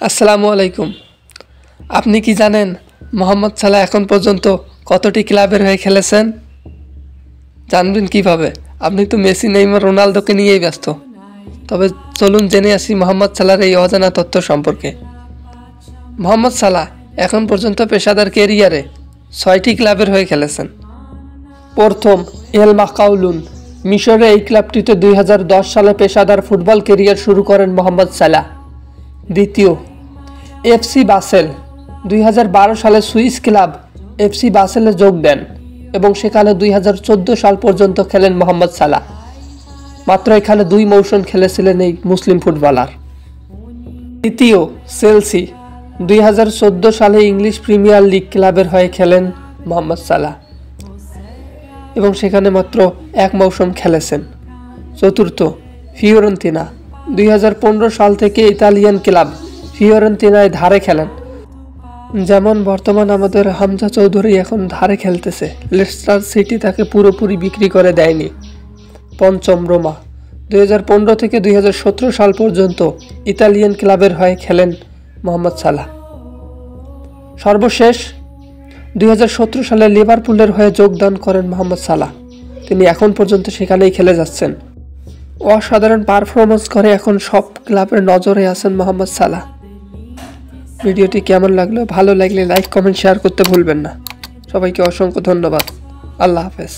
আসসালামু আলাইকুম। আপনি কি জানেন মোহাম্মদ সালাহ এখন পর্যন্ত কতটি ক্লাবের হয়ে খেলেছেন? জানবেন কিভাবে? আপনি তো মেসি, নেইমার, রোনালদোকে নিয়েই ব্যস্ত। তবে চলুন জেনে আসি মোহাম্মদ সালাহর এই অজানা তথ্য সম্পর্কে। মোহাম্মদ সালাহ এখন পর্যন্ত পেশাদার ক্যারিয়ারে 6টি ক্লাবের হয়ে খেলেছেন। প্রথম, এল মাকাউলুন। মিশরে এই ক্লাবটিতে 2010 সালে পেশাদার ফুটবল ক্যারিয়ার শুরু করেন মোহাম্মদ সালাহ। দ্বিতীয়, এফসি বাসেল। 2012 সালে সুইস ক্লাব এফসি বাসেলে যোগ দেন এবং সেখানে 2014 সাল পর্যন্ত খেলেন মোহাম্মদ সালাহ। মাত্র এখানে 2 মৌসুম খেলেছিলেন এই মুসলিম ফুটবলার। তৃতীয়, চেলসি। 2014 সালে ইংলিশ প্রিমিয়ার লিগ ক্লাবের হয়ে খেলেন মোহাম্মদ সালাহ এবং সেখানে মাত্র 1 মৌসুম খেলেছেন। চতুর্থ, ফিওরেন্তিনা। 2015 সাল থেকে ইতালিয়ান ক্লাব ফিওরেন্তিনায় ধারে খেলেন। যেমন বর্তমান আমাদের হামজা চৌধুরী এখন ধারে খেলতেছে। লেস্টার সিটি তাকে পুরোপুরি বিক্রি করে দেয়নি। পঞ্চম, রোমা। 2015 থেকে 2017 সাল পর্যন্ত ইতালিয়ান ক্লাবের হয়ে খেলেন মোহাম্মদ সালাহ। সর্বশেষ 2017 সালে লিভারপুলের হয়ে যোগদান করেন মোহাম্মদ সালাহ। তিনি এখন পর্যন্ত সেখানেই খেলে যাচ্ছেন। অসাধারণ পারফরমেন্স করে এখন সব ক্লাবের নজরে আছেন মোহাম্মদ সালাহ। ভিডিওটি কেমন লাগলো? ভালো লাগলে লাইক, কমেন্ট, শেয়ার করতে ভুলবেন না। সবাইকে অসংখ্য ধন্যবাদ। আল্লাহ হাফেজ।